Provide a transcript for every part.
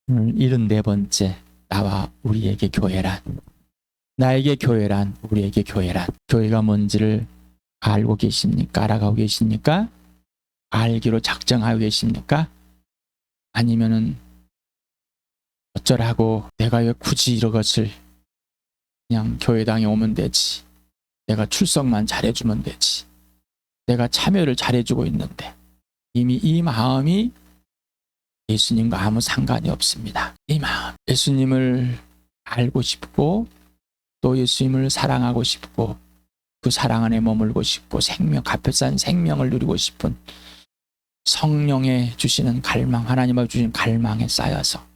오늘 74번째 나와 우리에게 교회란, 나에게 교회란, 우리에게 교회란, 교회가 뭔지를 알고 계십니까? 알아가고 계십니까? 알기로 작정하고 계십니까? 아니면은 어쩌라고, 내가 왜 굳이 이것을, 그냥 교회당에 오면 되지, 내가 출석만 잘해주면 되지, 내가 참여를 잘해주고 있는데, 이미 이 마음이 예수님과 아무 상관이 없습니다. 이 마음, 예수님을 알고 싶고 또 예수님을 사랑하고 싶고 그 사랑 안에 머물고 싶고 값비싼 생명을 누리고 싶은 성령의 주시는 갈망, 하나님의 주시는 갈망에 쌓여서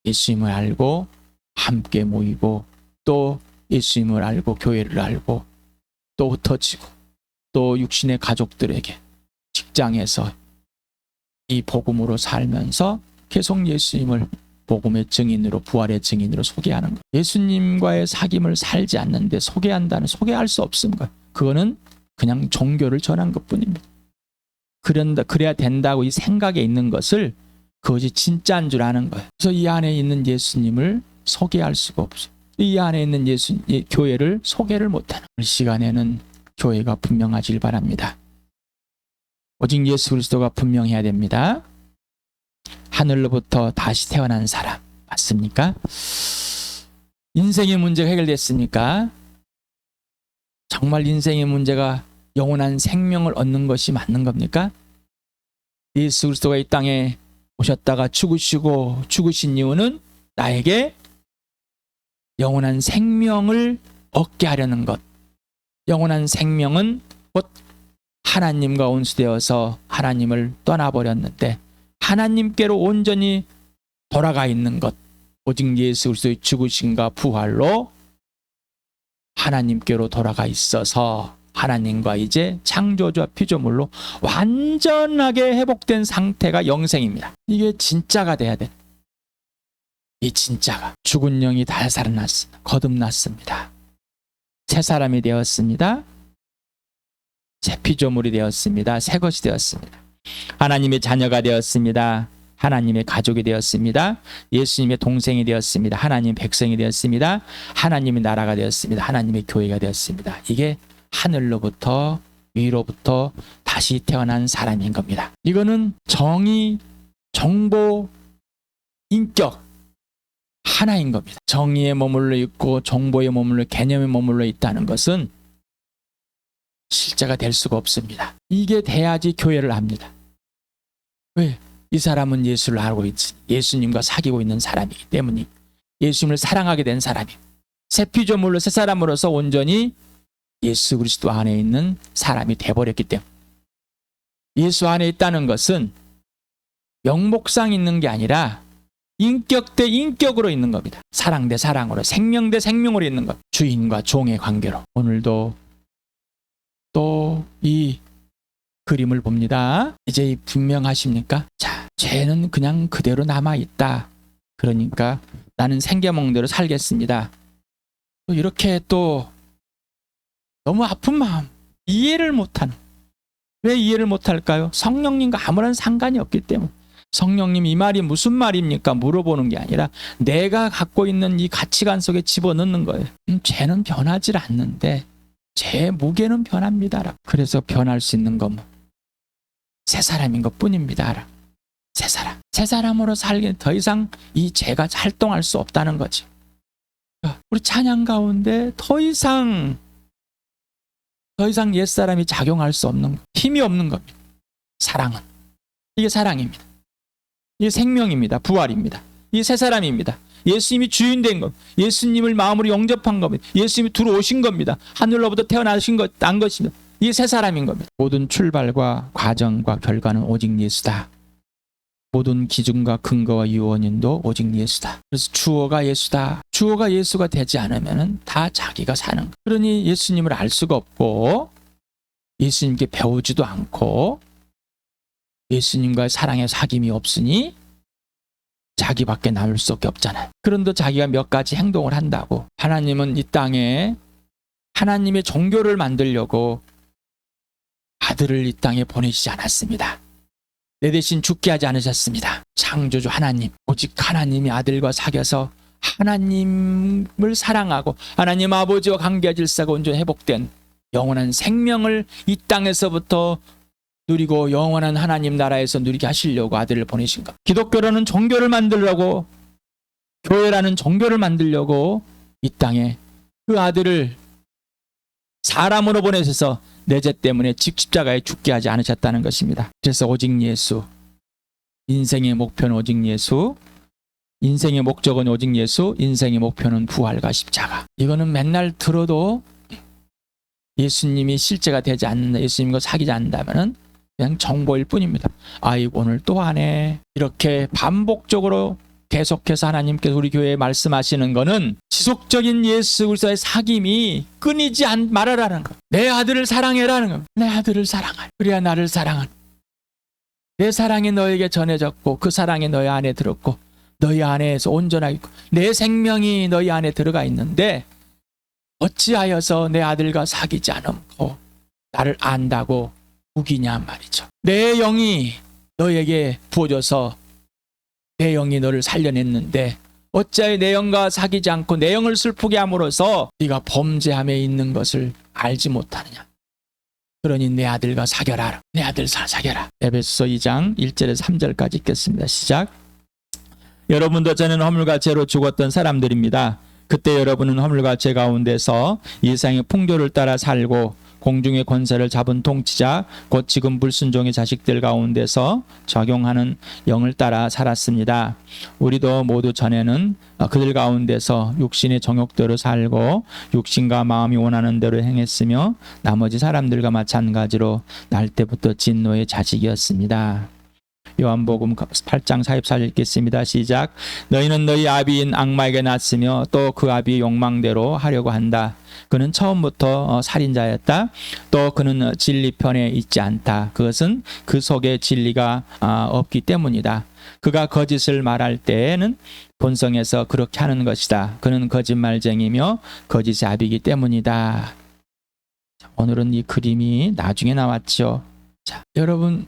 예수님을 알고 함께 모이고 또 예수님을 알고 교회를 알고 또 흩어지고 또 육신의 가족들에게 직장에서 이 복음으로 살면서 계속 예수님을 복음의 증인으로, 부활의 증인으로 소개하는 것. 예수님과의 사귐을 살지 않는데 소개할 수 없는 것. 그거는 그냥 종교를 전한 것뿐입니다. 그래야 된다고 이 생각에 있는 것을 그것이 진짜인 줄 아는 거예요. 그래서 이 안에 있는 예수님을 소개할 수가 없어요. 이 안에 있는 교회를 소개를 못하는 이 시간에는 교회가 분명하길 바랍니다. 오직 예수 그리스도가 분명해야 됩니다. 하늘로부터 다시 태어난 사람 맞습니까? 인생의 문제가 해결됐습니까? 정말 인생의 문제가 영원한 생명을 얻는 것이 맞는 겁니까? 예수 그리스도가 이 땅에 오셨다가 죽으신 이유는 나에게 영원한 생명을 얻게 하려는 것. 영원한 생명은 곧 하나님과 온수되어서 하나님을 떠나버렸는데 하나님께로 온전히 돌아가 있는 것. 오직 예수 그리스도의 죽으심과 부활로 하나님께로 돌아가 있어서 하나님과 이제 창조주와 피조물로 완전하게 회복된 상태가 영생입니다. 이게 진짜가 돼야 돼. 이 진짜가. 죽은 영이 다 살아났습니다. 거듭났습니다. 새 사람이 되었습니다. 새 피조물이 되었습니다. 새 것이 되었습니다. 하나님의 자녀가 되었습니다. 하나님의 가족이 되었습니다. 예수님의 동생이 되었습니다. 하나님의 백성이 되었습니다. 하나님의 나라가 되었습니다. 하나님의 교회가 되었습니다. 이게 하늘로부터 위로부터 다시 태어난 사람인 겁니다. 이거는 정의, 정보, 인격 하나인 겁니다. 정의에 머물러 있고 정보에 머물러 개념에 머물러 있다는 것은 실제가 될 수가 없습니다. 이게 돼야지 교회를 합니다. 왜? 이 사람은 예수를 알고 있지. 예수님과 사귀고 있는 사람이기 때문에 예수님을 사랑하게 된 사람이 새 피조물로 새 사람으로서 온전히 예수 그리스도 안에 있는 사람이 돼버렸기 때문에 예수 안에 있다는 것은 명목상 있는 게 아니라 인격 대 인격으로 있는 겁니다. 사랑 대 사랑으로, 생명 대 생명으로 있는 것. 주인과 종의 관계로. 오늘도 또 이 그림을 봅니다. 이제 분명하십니까? 자, 죄는 그냥 그대로 남아있다. 그러니까 나는 생겨먹는 살겠습니다. 또 이렇게 또 너무 아픈 마음, 이해를 못하는. 왜 이해를 못할까요? 성령님과 아무런 상관이 없기 때문에. 성령님 이 말이 무슨 말입니까? 물어보는 게 아니라 내가 갖고 있는 이 가치관 속에 집어넣는 거예요. 죄는 변하지 않는데 제 무게는 변합니다. 그래서 변할 수 있는 건 새 사람인 것 뿐입니다. 새 사람. 새 사람으로 살기엔 더 이상 이 죄가 활동할 수 없다는 거죠. 우리 찬양 가운데 더 이상 옛사람이 작용할 수 없는 것, 힘이 없는 겁니다. 사랑은. 이게 사랑입니다. 이게 생명입니다. 부활입니다. 이게 새 사람입니다. 예수님이 주인 된 것, 예수님을 마음으로 영접한 겁니다. 예수님이 들어오신 겁니다. 하늘로부터 태어나신 것, 난 것입니다. 이게 새 사람인 겁니다. 모든 출발과 과정과 결과는 오직 예수다. 모든 기준과 근거와 유언인도 오직 예수다. 그래서 주어가 예수다. 주어가 예수가 되지 않으면 다 자기가 사는 거예요. 그러니 예수님을 알 수가 없고 예수님께 배우지도 않고 예수님과의 사랑의 사귐이 없으니 자기밖에 남을 수밖에 없잖아요. 그런데 자기가 몇 가지 행동을 한다고. 하나님은 이 땅에 하나님의 종교를 만들려고 아들을 이 땅에 보내시지 않았습니다. 내 대신 죽게 하지 않으셨습니다. 창조주 하나님, 오직 하나님이 아들과 사귀어서 하나님을 사랑하고 하나님 아버지와 관계와 질서가 온전히 회복된 영원한 생명을 이 땅에서부터 누리고 영원한 하나님 나라에서 누리게 하시려고 아들을 보내신 것. 기독교라는 종교를 만들려고, 교회라는 종교를 만들려고 이 땅에 그 아들을 사람으로 보내셔서 내 죄 때문에 십자가에 죽게 하지 않으셨다는 것입니다. 그래서 오직 예수, 인생의 목표는 오직 예수, 인생의 목적은 오직 예수, 인생의 목표는 부활과 십자가. 이거는 맨날 들어도 예수님이 실제가 되지 않는다, 예수님과 사귀지 않는다면 그냥 정보일 뿐입니다. 아이고 오늘 또 하네. 이렇게 반복적으로 계속해서 하나님께서 우리 교회에 말씀하시는 거는 지속적인 예수 그리스도의 사귐이 끊이지 말아라는 거. 내 아들을 사랑해라는 거. 내 아들을 사랑하라. 그래야 나를 사랑하는. 내 사랑이 너에게 전해졌고 그 사랑이 너희 안에 들었고 너희 안에서 온전하게 있고 내 생명이 너희 안에 들어가 있는데 어찌하여서 내 아들과 사귀지 않고 나를 안다고 우기냐 말이죠. 내 영이 너에게 부어져서 내 영이 너를 살려냈는데 어찌하여 내 영과 사귀지 않고 내 영을 슬프게 함으로써 네가 범죄함에 있는 것을 알지 못하느냐. 그러니 내 아들과 사귀어라. 내 아들 사귀어라. 에베소서 2장 1절에서 3절까지 읽겠습니다. 시작. 여러분도 전에는 허물과 죄로 죽었던 사람들입니다. 그때 여러분은 허물과 죄 가운데서 이 세상의 풍조를 따라 살고 공중의 권세를 잡은 통치자 곧 지금 불순종의 자식들 가운데서 적용하는 영을 따라 살았습니다. 우리도 모두 전에는 그들 가운데서 육신의 정욕대로 살고 육신과 마음이 원하는 대로 행했으며 나머지 사람들과 마찬가지로 날 때부터 진노의 자식이었습니다. 요한복음 8장 44절 읽겠습니다. 시작. 너희는 너희 아비인 악마에게 났으며 또 그 아비의 욕망대로 하려고 한다. 그는 처음부터 살인자였다. 또 그는 진리 편에 있지 않다. 그것은 그 속에 진리가 없기 때문이다. 그가 거짓을 말할 때에는 본성에서 그렇게 하는 것이다. 그는 거짓말쟁이며 거짓의 아비이기 때문이다. 오늘은 이 그림이 나중에 나왔죠. 자, 여러분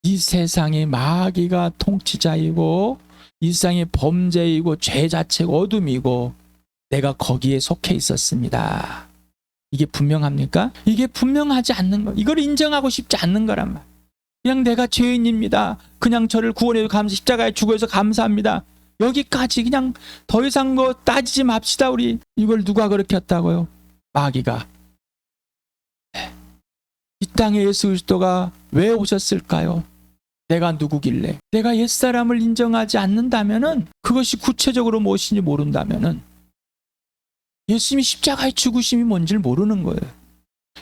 이 세상의 마귀가 통치자이고 이 세상의 범죄이고 죄 자체가 어둠이고 내가 거기에 속해 있었습니다. 이게 분명합니까? 이게 분명하지 않는 거. 이걸 인정하고 싶지 않는 거란 말. 그냥 내가 죄인입니다. 그냥 저를 구원해서 십자가에 죽어서 감사합니다. 여기까지 그냥 더 이상 뭐 따지지 맙시다. 우리 이걸 누가 그렇게 했다고요? 마귀가. 이 땅에 예수 그리스도가 왜 오셨을까요? 내가 누구길래? 내가 옛사람을 인정하지 않는다면은 그것이 구체적으로 무엇인지 모른다면은 예수님이 십자가의 죽으심이 뭔지를 모르는 거예요.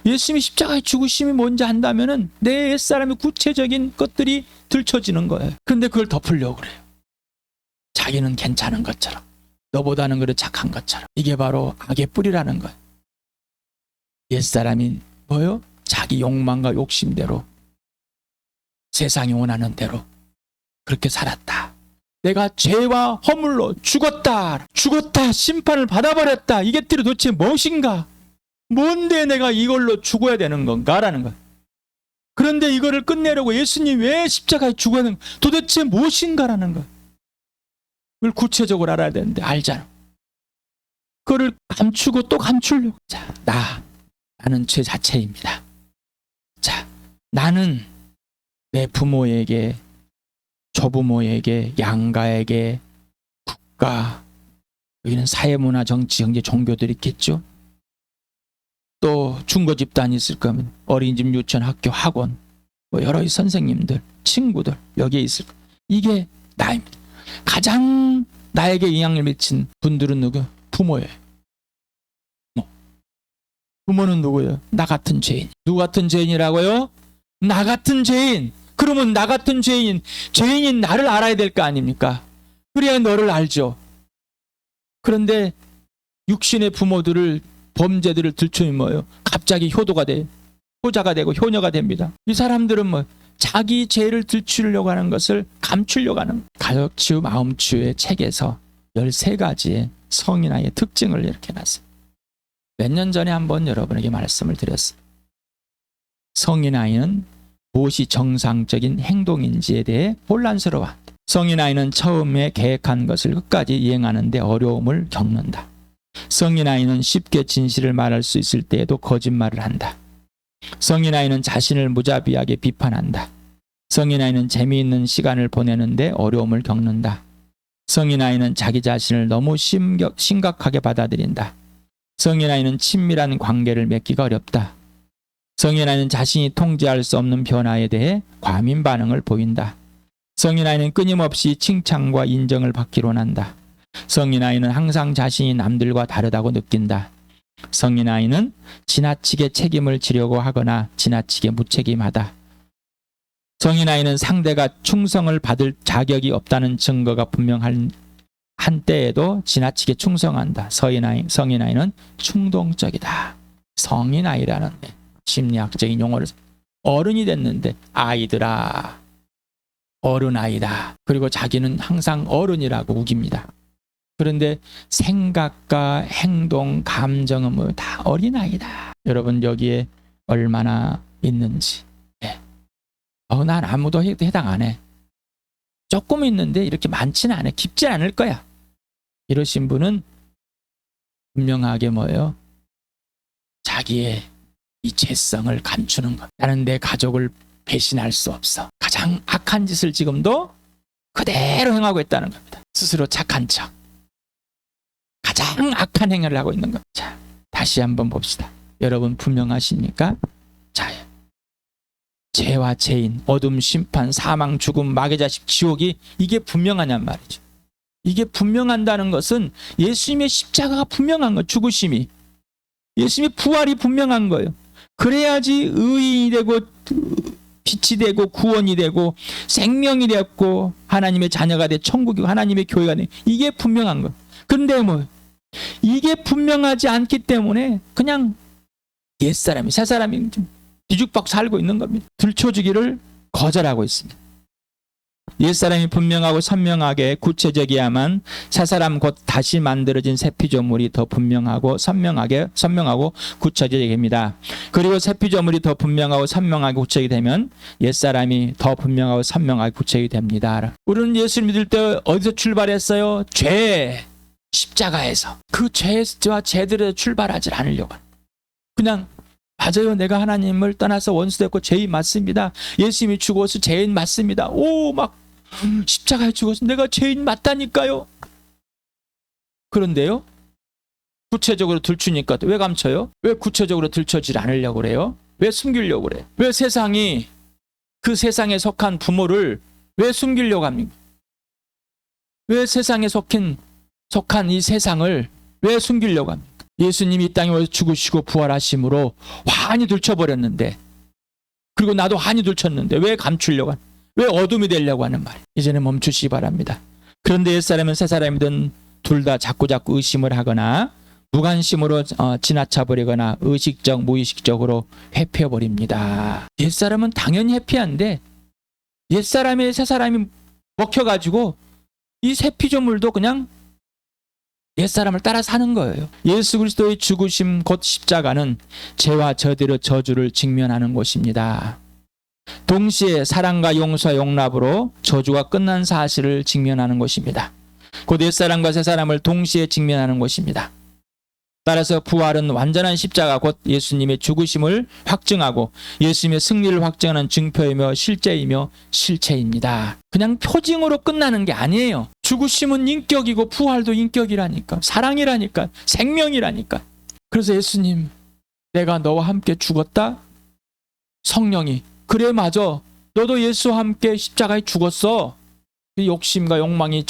예수님이 십자가의 죽으심이 뭔지 안다면은 내 옛사람의 구체적인 것들이 들춰지는 거예요. 근데 그걸 덮으려고 그래요. 자기는 괜찮은 것처럼, 너보다는 그래 착한 것처럼. 이게 바로 악의 뿌리라는 거예요. 옛사람이 뭐요? 자기 욕망과 욕심대로 세상이 원하는 대로 그렇게 살았다. 내가 죄와 허물로 죽었다. 심판을 받아버렸다. 이것들이 도대체 무엇인가? 뭔데 내가 이걸로 죽어야 되는 건가라는 것. 그런데 이거를 끝내려고 예수님 왜 십자가에 죽었는 도대체 무엇인가라는 것. 그걸 구체적으로 알아야 되는데 알잖아. 그거를 감추고 또 감추려고. 자, 나는 죄 자체입니다. 자, 나는 내 부모에게, 조부모에게, 양가에게, 국가, 여기는 사회문화, 정치, 경제, 종교들이 있겠죠. 또 중고 집단이 있을 거면 어린이집, 유치원, 학교, 학원, 뭐 여러 선생님들, 친구들 여기에 있을 거예요. 이게 나입니다. 가장 나에게 영향을 미친 분들은 누구? 부모예요. 부모는 누구예요? 나 같은 죄인. 누구 같은 죄인이라고요? 나 같은 죄인. 그러면 나 같은 죄인인 나를 알아야 될 거 아닙니까? 그래야 너를 알죠. 그런데 육신의 부모들을, 범죄들을 들추면 뭐예요? 갑자기 효도가 돼. 효자가 되고 효녀가 됩니다. 이 사람들은 뭐 자기 죄를 들추려고 하는 것을 감추려고 하는 가족치유, 마음치유의 책에서 13가지의 성인아이의 특징을 이렇게 놨어요. 몇 년 전에 한번 여러분에게 말씀을 드렸어요. 성인아이는 무엇이 정상적인 행동인지에 대해 혼란스러워한다. 성인 아이는 처음에 계획한 것을 끝까지 이행하는데 어려움을 겪는다. 성인 아이는 쉽게 진실을 말할 수 있을 때에도 거짓말을 한다. 성인 아이는 자신을 무자비하게 비판한다. 성인 아이는 재미있는 시간을 보내는데 어려움을 겪는다. 성인 아이는 자기 자신을 너무 심각하게 받아들인다. 성인 아이는 친밀한 관계를 맺기가 어렵다. 성인 아이는 자신이 통제할 수 없는 변화에 대해 과민 반응을 보인다. 성인 아이는 끊임없이 칭찬과 인정을 받기로 한다. 성인 아이는 항상 자신이 남들과 다르다고 느낀다. 성인 아이는 지나치게 책임을 지려고 하거나 지나치게 무책임하다. 성인 아이는 상대가 충성을 받을 자격이 없다는 증거가 분명한 한때에도 지나치게 충성한다. 성인 아이는 충동적이다. 성인 아이라는 심리학적인 용어를 어른이 됐는데 아이들아, 어른 아이다. 그리고 자기는 항상 어른이라고 우깁니다. 그런데 생각과 행동, 감정은 뭐 다 어린아이다. 여러분 여기에 얼마나 있는지. 난 아무도 해당 안 해. 조금 있는데 이렇게 많지는 않아. 깊지 않을 거야. 이러신 분은 분명하게 뭐예요? 자기의 이 죄성을 감추는 것. 나는 내 가족을 배신할 수 없어. 가장 악한 짓을 지금도 그대로 행하고 있다는 겁니다. 스스로 착한 척. 가장 악한 행위를 하고 있는 겁니다. 자, 다시 한번 봅시다. 여러분 분명하십니까? 자, 죄와 죄인, 어둠, 심판, 사망, 죽음, 마귀 자식, 지옥이 이게 분명하냔 말이죠. 이게 분명한다는 것은 예수님의 십자가가 분명한 거, 죽으심이. 예수님의 부활이 분명한 거예요. 그래야지 의인이 되고 빛이 되고 구원이 되고 생명이 되었고 하나님의 자녀가 돼 천국이고 하나님의 교회가 돼. 이게 분명한 거예요. 근데 뭐 이게 분명하지 않기 때문에 그냥 옛사람이 새사람이 뒤죽박죽 살고 있는 겁니다. 들춰주기를 거절하고 있습니다. 옛사람이 분명하고 선명하게 구체적이야만 새사람 곧 다시 만들어진 새 피조물이 더 분명하고 선명하고 구체적이 됩니다. 그리고 새 피조물이 더 분명하고 선명하게 구체적이 되면 옛사람이 더 분명하고 선명하게 구체적이 됩니다. 우리는 예수를 믿을 때 어디서 출발했어요? 죄, 십자가에서. 그 죄와 죄들에 출발하지 않으려고. 그냥 맞아요. 내가 하나님을 떠나서 원수됐고 죄인 맞습니다. 예수님이 죽어서 죄인 맞습니다. 막 십자가에 죽어서 내가 죄인 맞다니까요. 그런데요, 구체적으로 들추니까 왜 감춰요? 왜 구체적으로 들춰지지 않으려고 그래요? 왜 숨기려고 그래요? 왜 세상이 그 세상에 속한 부모를 왜 숨기려고 합니까? 왜 세상에 속한 이 세상을 왜 숨기려고 합니까? 예수님이 이 땅에 와서 죽으시고 부활하심으로 환히 들춰버렸는데, 그리고 나도 환히 들쳤는데 왜 감추려고 하는, 왜 어둠이 되려고 하는 말이에요. 이제는 멈추시기 바랍니다. 그런데 옛사람은 새사람이든 둘 다 자꾸 의심을 하거나 무관심으로 지나쳐버리거나 의식적 무의식적으로 회피해버립니다. 옛사람은 당연히 회피한데 옛사람의 새사람이 먹혀가지고 이 새 피조물도 그냥 옛사람을 따라 사는 거예요. 예수 그리스도의 죽으심 곧 십자가는 죄와 저주를 직면하는 것입니다. 동시에 사랑과 용서와 용납으로 저주가 끝난 사실을 직면하는 것입니다. 곧 옛사람과 새사람을 동시에 직면하는 것입니다. 따라서 부활은 완전한 십자가 곧 예수님의 죽으심을 확증하고 예수님의 승리를 확증하는 증표이며 실제이며 실체입니다. 그냥 표징으로 끝나는 게 아니에요. 죽으심은 인격이고 부활도 인격이라니까. 사랑이라니까. 생명이라니까. 그래서 예수님, 내가 너와 함께 죽었다? 성령이, 그래 맞아. 너도 예수와 함께 십자가에 죽었어. 그 욕심과 욕망이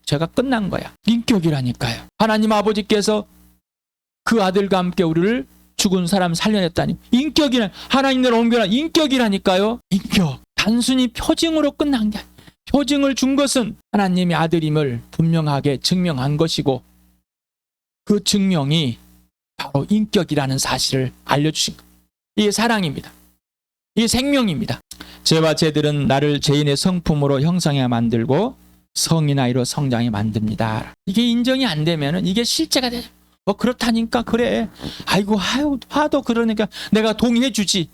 죄가 끝난 거야. 인격이라니까요. 하나님 아버지께서 그 아들과 함께 우리를 죽은 사람 살려냈다니. 인격이라, 하나님을 옮겨라. 인격이라니까요. 인격. 단순히 표징으로 끝난 게 아니에요. 표징을 준 것은 하나님의 아들임을 분명하게 증명한 것이고, 그 증명이 바로 인격이라는 사실을 알려주신 것. 이게 사랑입니다. 이게 생명입니다. 죄와 죄들은 나를 죄인의 성품으로 형성해 만들고 성인 아이로 성장해 만듭니다. 이게 인정이 안 되면은 이게 실제가 되죠. 그렇다니까. 그래. 아이고 하도 그러니까 내가 동의해 주지.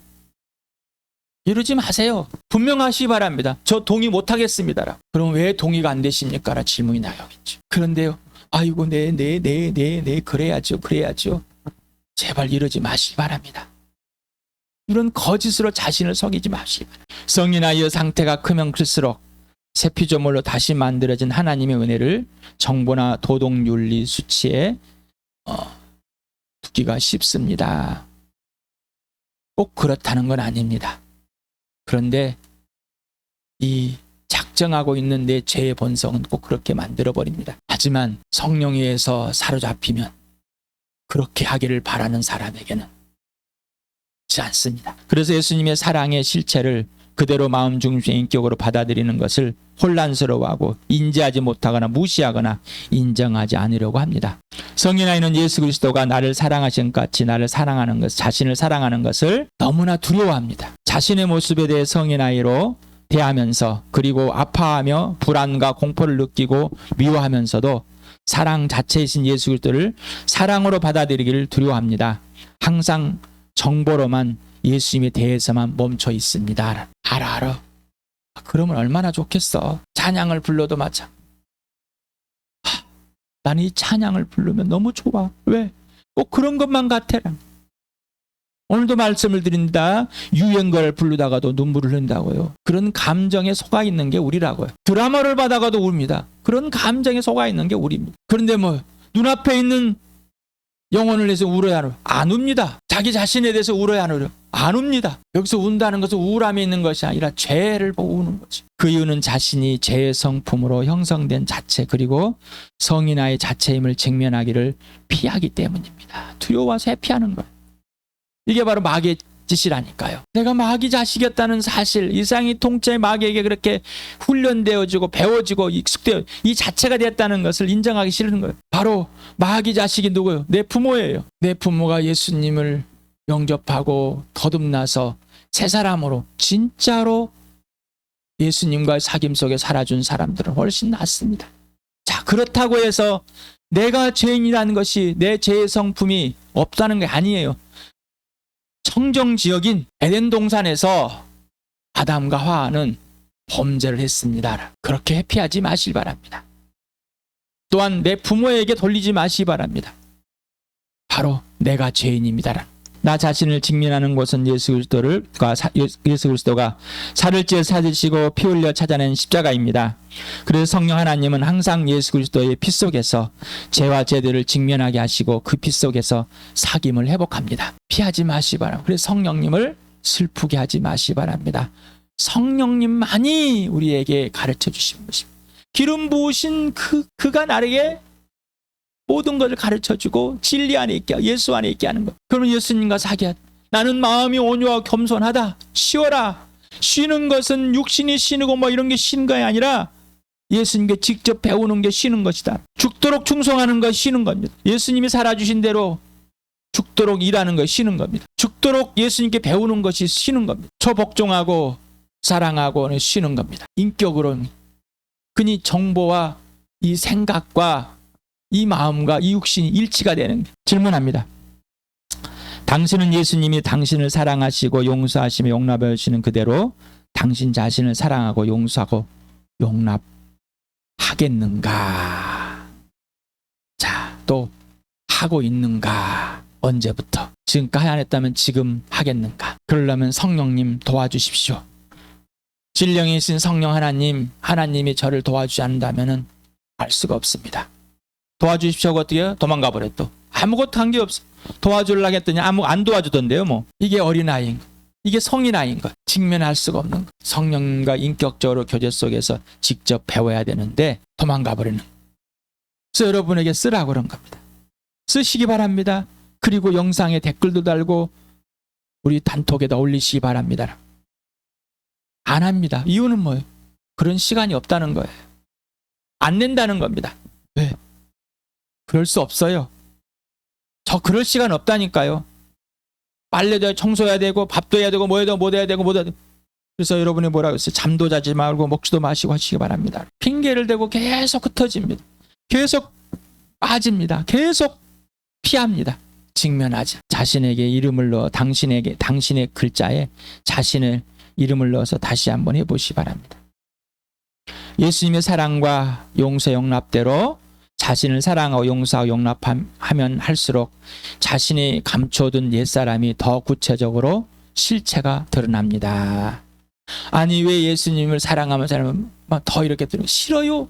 이러지 마세요. 분명하시기 바랍니다. 저 동의 못하겠습니다. 그럼 왜 동의가 안 되십니까? 라는 질문이 나오겠죠. 그런데요. 아이고 네 그래야죠. 제발 이러지 마시기 바랍니다. 이런 거짓으로 자신을 속이지 마시기 바랍니다. 성인아이의 상태가 크면 클수록 새 피조물로 다시 만들어진 하나님의 은혜를 정보나 도덕윤리 수치에 두기가 쉽습니다. 꼭 그렇다는 건 아닙니다. 그런데 이 작정하고 있는 내 죄의 본성은 꼭 그렇게 만들어버립니다. 하지만 성령에 의해서 사로잡히면 그렇게 하기를 바라는 사람에게는 그렇지 않습니다. 그래서 예수님의 사랑의 실체를 그대로 마음 중심의 인격으로 받아들이는 것을 혼란스러워하고 인지하지 못하거나 무시하거나 인정하지 않으려고 합니다. 성인아이는 예수 그리스도가 나를 사랑하신 것 같이 나를 사랑하는 것, 자신을 사랑하는 것을 너무나 두려워합니다. 자신의 모습에 대해 성인아이로 대하면서 그리고 아파하며 불안과 공포를 느끼고 미워하면서도 사랑 자체이신 예수 그리스도를 사랑으로 받아들이기를 두려워합니다. 항상 정보로만 예수님에 대해서만 멈춰 있습니다. 알아. 그러면 얼마나 좋겠어. 찬양을 불러도 마찬. 나는 이 찬양을 부르면 너무 좋아. 왜? 꼭 그런 것만 같아라. 오늘도 말씀을 드린다. 유행가를 부르다가도 눈물을 흘린다고요. 그런 감정에 속아 있는 게 우리라고요. 드라마를 받아가도 웁니다. 그런 감정에 속아 있는 게 우리입니다. 그런데 뭐 눈앞에 있는 영혼을 위해서 울어야 하노? 안 웁니다. 자기 자신에 대해서 울어야 하노? 안 웁니다. 여기서 운다는 것은 우울함이 있는 것이 아니라 죄를 보고 우는 거죠. 그 이유는 자신이 죄의 성품으로 형성된 자체 그리고 성인아의 자체임을 직면하기를 피하기 때문입니다. 두려워서 회피하는 거예요. 이게 바로 마귀의 짓이라니까요. 내가 마귀 자식이었다는 사실, 이상이 통째 마귀에게 그렇게 훈련되어지고 배워지고 익숙되어 이 자체가 됐다는 것을 인정하기 싫은 거예요. 바로 마귀 자식이 누구예요? 내 부모예요. 내 부모가 예수님을 영접하고 거듭나서 새 사람으로 진짜로 예수님과의 사귐 속에 살아준 사람들은 훨씬 낫습니다. 자, 그렇다고 해서 내가 죄인이라는 것이 내 죄의 성품이 없다는 게 아니에요. 청정지역인 에덴 동산에서 아담과 하와는 범죄를 했습니다. 그렇게 회피하지 마시기 바랍니다. 또한 내 부모에게 돌리지 마시기 바랍니다. 바로 내가 죄인입니다. 나 자신을 직면하는 곳은 예수 그리스도가 살을 찌어 찾으시고 피 흘려 찾아낸 십자가입니다. 그래서 성령 하나님은 항상 예수 그리스도의 피 속에서 죄와 죄들을 직면하게 하시고 그 피 속에서 사귐을 회복합니다. 피하지 마시기 바랍니다. 그래서 성령님을 슬프게 하지 마시기 바랍니다. 성령님만이 우리에게 가르쳐 주신 것입니다. 기름 부으신 그가 나에게 모든 것을 가르쳐주고 진리 안에 있게 예수 안에 있게 하는 것. 그러면 예수님과 사귀어 나는 마음이 온유하고 겸손하다. 쉬어라. 쉬는 것은 육신이 쉬고 뭐 이런 게 쉬는 것이 아니라 예수님께 직접 배우는 게 쉬는 것이다. 죽도록 충성하는 것이 쉬는 겁니다. 예수님이 살아주신 대로 죽도록 일하는 것이 쉬는 겁니다. 죽도록 예수님께 배우는 것이 쉬는 겁니다. 초복종하고 사랑하고는 쉬는 겁니다. 인격으로는 그니 정보와 이 생각과 이 마음과 이 육신이 일치가 되는 질문합니다. 당신은 예수님이 당신을 사랑하시고 용서하시며 용납해 주시는 그대로 당신 자신을 사랑하고 용서하고 용납하겠는가? 자, 또 하고 있는가? 언제부터? 지금까지 안 했다면 지금 하겠는가? 그러려면 성령님 도와주십시오. 진령이신 성령 하나님이 저를 도와주지 않는다면 알 수가 없습니다. 도와주십시오가 어떻게 해요? 도망가 버려 또. 아무것도 한 게 없어. 도와주려고 했더니 안 도와주던데요 뭐. 이게 어린아이인 거. 이게 성인아이인 거. 직면할 수가 없는 거. 성령과 인격적으로 교제 속에서 직접 배워야 되는데 도망가 버리는. 그래서 여러분에게 쓰라고 그런 겁니다. 쓰시기 바랍니다. 그리고 영상에 댓글도 달고 우리 단톡에다 올리시기 바랍니다. 안 합니다. 이유는 뭐예요? 그런 시간이 없다는 거예요. 안 낸다는 겁니다. 왜? 그럴 수 없어요. 저 그럴 시간 없다니까요. 빨래도 해야 청소해야 되고 밥도 해야 되고 뭐 해야 되고 뭐 해야 되고 뭐 해야 되고. 그래서 여러분이 뭐라고 했어요? 잠도 자지 말고 먹지도 마시고 하시기 바랍니다. 핑계를 대고 계속 흩어집니다. 계속 빠집니다. 계속 피합니다. 직면하지. 자신에게 이름을 넣어 당신의 글자에 자신을 이름을 넣어서 다시 한번 해보시 바랍니다. 예수님의 사랑과 용서 용납대로 자신을 사랑하고 용서하고 용납하면 할수록 자신이 감춰둔 옛사람이 더 구체적으로 실체가 드러납니다. 아니 왜 예수님을 사랑하면 사람은 막 더 이렇게 들으면 싫어요.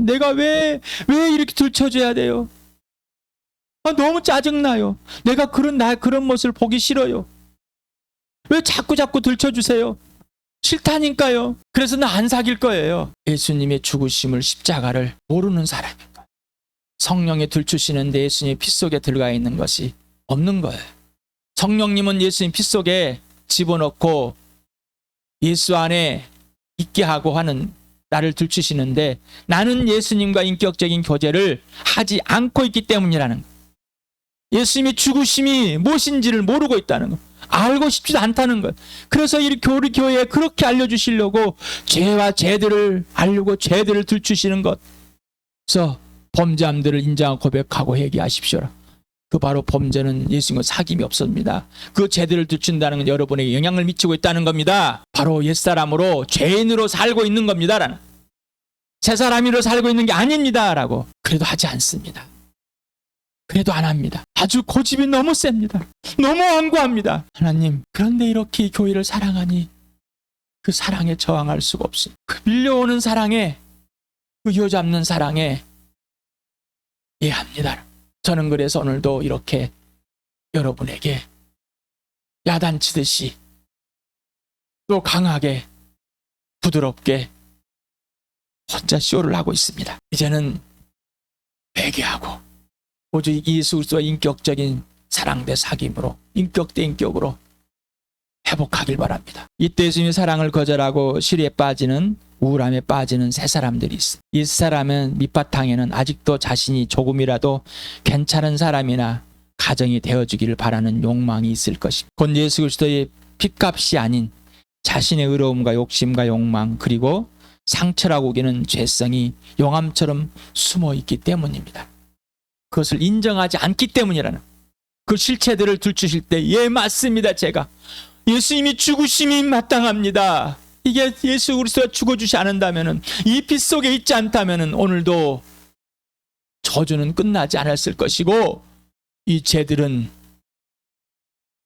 내가 왜 이렇게 들춰줘야 돼요. 너무 짜증나요. 내가 그런 모습을 보기 싫어요. 왜 자꾸 들춰주세요. 싫다니까요. 그래서 나 안 사귈 거예요. 예수님의 죽으심을 십자가를 모르는 사람인 거예요. 성령에 들추시는데 예수님의 피 속에 들어가 있는 것이 없는 거예요. 성령님은 예수님 피 속에 집어넣고 예수 안에 있게 하고 하는 나를 들추시는데 나는 예수님과 인격적인 교제를 하지 않고 있기 때문이라는 거예요. 예수님의 죽으심이 무엇인지를 모르고 있다는 거예요. 알고 싶지도 않다는 거예요. 그래서 우리 교회에 그렇게 알려주시려고 죄와 죄들을 알려고 죄들을 들추시는 것. 그래서 범죄함들을 인정하고 고백하고 회개하십시오. 그 바로 범죄는 예수님과 사귐이 없습니다. 그 죄들을 들춘다는 건 여러분에게 영향을 미치고 있다는 겁니다. 바로 옛사람으로 죄인으로 살고 있는 겁니다. 새사람으로 살고 있는 게 아닙니다. 라고. 그래도 하지 않습니다. 그래도 안 합니다. 아주 고집이 너무 셉니다. 너무 완고합니다. 하나님, 그런데 이렇게 교회를 사랑하니 그 사랑에 저항할 수가 없어요. 그 밀려오는 사랑에, 그 요잡는 사랑에 이해합니다. 저는 그래서 오늘도 이렇게 여러분에게 야단치듯이 또 강하게 부드럽게 혼자 쇼를 하고 있습니다. 이제는 회개하고 오직 예수 그리스도의 인격적인 사랑 대 사귐으로 인격 대 인격으로 회복하길 바랍니다. 이때 예수님의 사랑을 거절하고 시리에 빠지는 우울함에 빠지는 새 사람들이 있습니다. 이 사람은 밑바탕에는 아직도 자신이 조금이라도 괜찮은 사람이나 가정이 되어주기를 바라는 욕망이 있을 것입니다. 곧 예수 그리스도의 핏값이 아닌 자신의 의로움과 욕심과 욕망 그리고 상처라고 우기는 죄성이 용암처럼 숨어있기 때문입니다. 그것을 인정하지 않기 때문이라는 그 실체들을 들추실 때 예 맞습니다. 제가 예수님이 죽으심이 마땅합니다. 이게 예수 그리스도가 죽어주지 않는다면 이 빛 속에 있지 않다면 오늘도 저주는 끝나지 않았을 것이고 이 죄들은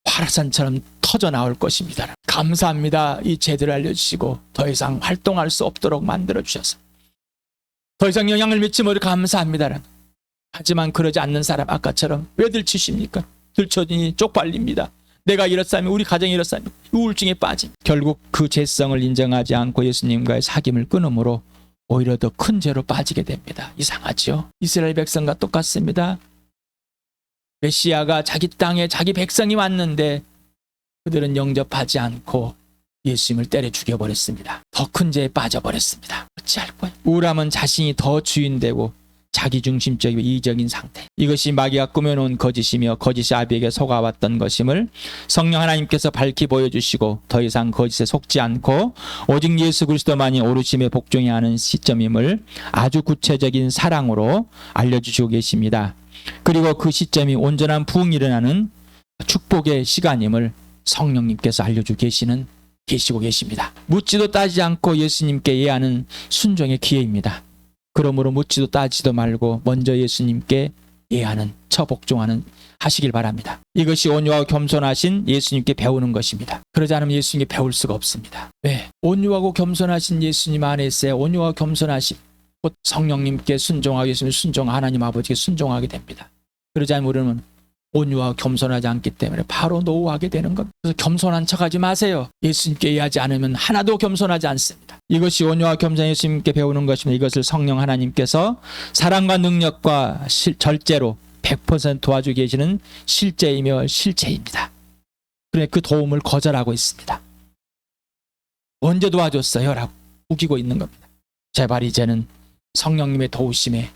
화산처럼 터져 나올 것입니다. 감사합니다. 이 죄들을 알려주시고 더 이상 활동할 수 없도록 만들어주셔서 더 이상 영향을 미치지 못해 감사합니다. 하지만 그러지 않는 사람 아까처럼 왜 들치십니까? 들쳐지니 쪽팔립니다. 내가 이렇다면 우리 가정이 이렇다면 우울증에 빠짐. 결국 그 죄성을 인정하지 않고 예수님과의 사귐을 끊음으로 오히려 더 큰 죄로 빠지게 됩니다. 이상하죠? 이스라엘 백성과 똑같습니다. 메시아가 자기 땅에 자기 백성이 왔는데 그들은 영접하지 않고 예수님을 때려 죽여버렸습니다. 더 큰 죄에 빠져버렸습니다. 어찌할 거예요? 우울함은 자신이 더 주인되고 자기중심적이고 이기적인 상태. 이것이 마귀가 꾸며놓은 거짓이며 거짓이 아비에게 속아왔던 것임을 성령 하나님께서 밝히 보여주시고 더 이상 거짓에 속지 않고 오직 예수 그리스도만이 오르심에 복종해야 하는 시점임을 아주 구체적인 사랑으로 알려주시고 계십니다. 그리고 그 시점이 온전한 부흥이 일어나는 축복의 시간임을 성령님께서 알려주고 계시고 계십니다. 묻지도 따지지 않고 예수님께 예하는 순종의 기회입니다. 그러므로 묻지도 따지도 말고 먼저 예수님께 예하는 처복종하는 하시길 바랍니다. 이것이 온유하고 겸손하신 예수님께 배우는 것입니다. 그러지 않으면 예수님께 배울 수가 없습니다. 왜? 온유하고 겸손하신 예수님 안에 있어야 온유하고 겸손하신 곧 성령님께 순종하고 예수님 순종 하나님 아버지께 순종하게 됩니다. 그러지 않으면 우리는 온유하고 겸손하지 않기 때문에 바로 노후하게 되는 겁니다. 그래서 겸손한 척하지 마세요. 예수님께 이해하지 않으면 하나도 겸손하지 않습니다. 이것이 온유와 겸손 예수님께 배우는 것입니다. 이것을 성령 하나님께서 사랑과 능력과 절제로 100% 도와주고 계시는 실제이며 실체입니다. 그런데 그 도움을 거절하고 있습니다. 언제 도와줬어요? 라고 우기고 있는 겁니다. 제발 이제는 성령님의 도우심에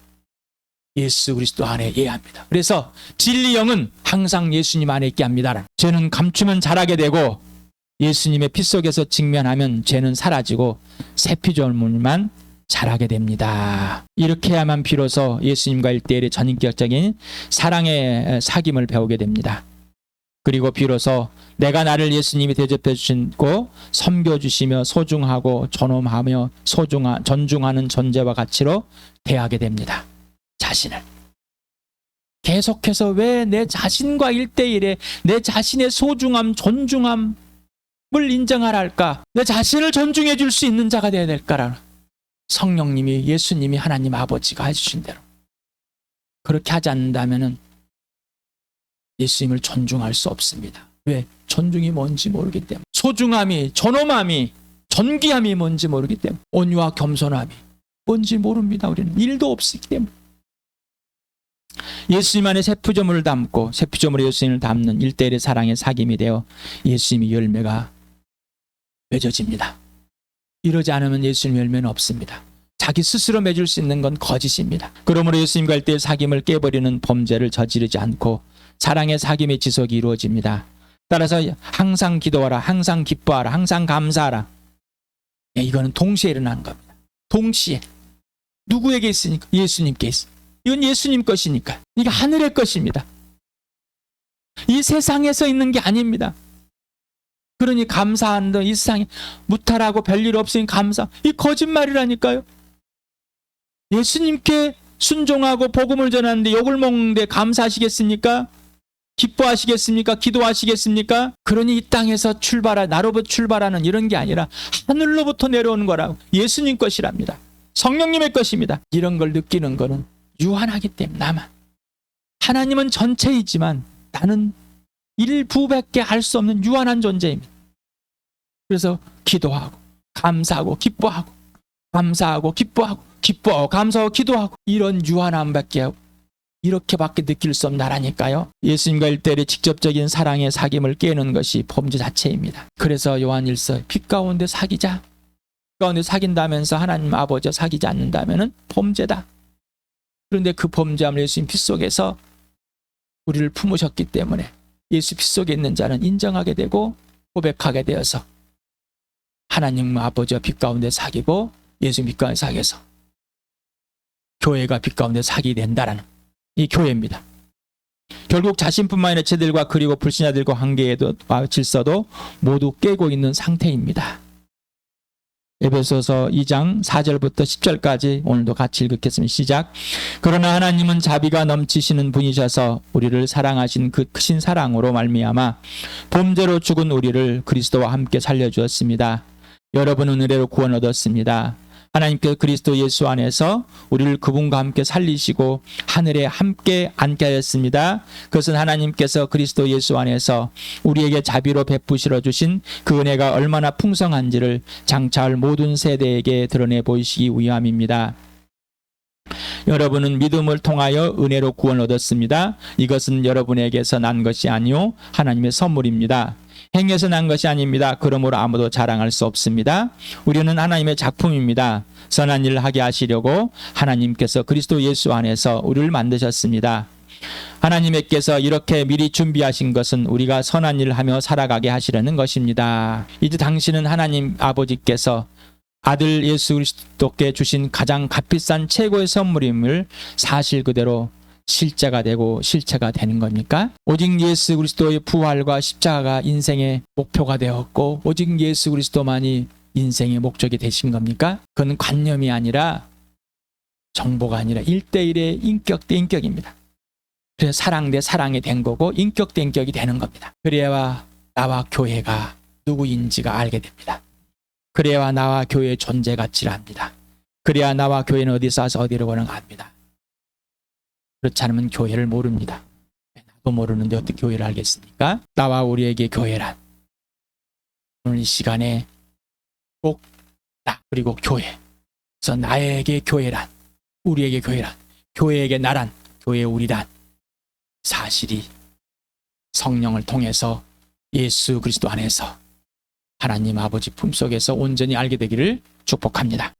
예수 그리스도 안에 예합니다. 그래서 진리 영은 항상 예수님 안에 있게 합니다. 죄는 감추면 잘하게 되고 예수님의 피 속에서 직면하면 죄는 사라지고 새 피조물만 자라게 됩니다. 이렇게 해야만 비로소 예수님과 1:1의 전인격적인 사랑의 사귐을 배우게 됩니다. 그리고 비로소 내가 나를 예수님이 대접해 주시고 섬겨주시며 소중하고 존엄하며 존중하는 존재와 가치로 대하게 됩니다. 자신을. 계속해서 왜 내 자신과 1대1에 내 자신의 소중함, 존중함을 인정하라 할까? 내 자신을 존중해 줄 수 있는 자가 되어야 될까라는 성령님이, 예수님이, 하나님 아버지가 해주신 대로 그렇게 하지 않는다면 예수님을 존중할 수 없습니다. 왜? 존중이 뭔지 모르기 때문에. 소중함이, 존엄함이, 존귀함이 뭔지 모르기 때문에. 온유와 겸손함이 뭔지 모릅니다. 우리는 일도 없기 때문에. 예수님 안에 새 피조물을 담고 새 피조물에 예수님을 담는 1대1의 사랑의 사귐이 되어 예수님의 열매가 맺어집니다. 이러지 않으면 예수님 열매는 없습니다. 자기 스스로 맺을 수 있는 건 거짓입니다. 그러므로 예수님과 1대1 사귐을 깨버리는 범죄를 저지르지 않고 사랑의 사귐의 지속이 이루어집니다. 따라서 항상 기도하라, 항상 기뻐하라, 항상 감사하라. 이거는 동시에 일어나는 겁니다. 동시에. 누구에게 있으니까? 예수님께 있습니다. 이건 예수님 것이니까. 이게 하늘의 것입니다. 이 세상에서 있는 게 아닙니다. 그러니 감사한다. 이 세상에 무탈하고 별일 없으니 감사. 이 거짓말이라니까요. 예수님께 순종하고 복음을 전하는데 욕을 먹는데 감사하시겠습니까? 기뻐하시겠습니까? 기도하시겠습니까? 그러니 이 땅에서 나로부터 출발하는 이런 게 아니라 하늘로부터 내려오는 거라고. 예수님 것이랍니다. 성령님의 것입니다. 이런 걸 느끼는 거는 유한하기 때문에 나만. 하나님은 전체이지만 나는 일부밖에 할 수 없는 유한한 존재입니다. 그래서 기도하고 감사하고 기뻐하고 감사하고 기뻐하고 감사하고 기도하고 이런 유한함밖에 이렇게밖에 느낄 수 없는 나라니까요. 예수님과 1대1의 직접적인 사랑의 사귐을 깨는 것이 범죄 자체입니다. 그래서 요한 1서 빛 가운데 사귀자. 빛 가운데 사귄다면서 하나님 아버지와 사귀지 않는다면 범죄다. 그런데 그 범죄함을 예수님 피 속에서 우리를 품으셨기 때문에 예수 피 속에 있는 자는 인정하게 되고 고백하게 되어서 하나님 아버지와 빛 가운데 사귀고 예수 빛 가운데 사귀어서 교회가 빛 가운데 사귀게 된다라는 이 교회입니다. 결국 자신뿐만 아니라 제들과 그리고 불신자들과 관계에도 질서도 모두 깨고 있는 상태입니다. 에베소서 2장 4절부터 10절까지 오늘도 같이 읽겠습니다. 시작. 그러나 하나님은 자비가 넘치시는 분이셔서 우리를 사랑하신 그 크신 사랑으로 말미암아 범죄로 죽은 우리를 그리스도와 함께 살려주었습니다. 여러분은 은혜로 구원 얻었습니다. 하나님께서 그리스도 예수 안에서 우리를 그분과 함께 살리시고 하늘에 함께 앉게 하였습니다. 그것은 하나님께서 그리스도 예수 안에서 우리에게 자비로 베푸시러 주신 그 은혜가 얼마나 풍성한지를 장차할 모든 세대에게 드러내 보이시기 위함입니다. 여러분은 믿음을 통하여 은혜로 구원을 얻었습니다. 이것은 여러분에게서 난 것이 아니요 하나님의 선물입니다. 행위에서 난 것이 아닙니다. 그러므로 아무도 자랑할 수 없습니다. 우리는 하나님의 작품입니다. 선한 일을 하게 하시려고 하나님께서 그리스도 예수 안에서 우리를 만드셨습니다. 하나님께서 이렇게 미리 준비하신 것은 우리가 선한 일을 하며 살아가게 하시려는 것입니다. 이제 당신은 하나님 아버지께서 아들 예수 그리스도께 주신 가장 값비싼 최고의 선물임을 사실 그대로 실제가 되고 실체가 되는 겁니까? 오직 예수 그리스도의 부활과 십자가가 인생의 목표가 되었고 오직 예수 그리스도만이 인생의 목적이 되신 겁니까? 그건 관념이 아니라 정보가 아니라 1대1의 인격 대 인격입니다. 그래서 사랑 대 사랑이 된 거고 인격 대 인격이 되는 겁니다. 그래야 나와 교회가 누구인지가 알게 됩니다. 그래야 나와 교회의 존재 가치를 압니다. 그래야 나와 교회는 어디서 와서 어디로 가는 가 압니다. 그렇지 않으면 교회를 모릅니다. 나도 모르는데 어떻게 교회를 알겠습니까? 나와 우리에게 교회란 오늘 이 시간에 꼭 나 그리고 교회. 그래서 나에게 교회란 우리에게 교회란 교회에게 나란 교회 우리란 사실이 성령을 통해서 예수 그리스도 안에서 하나님 아버지 품속에서 온전히 알게 되기를 축복합니다.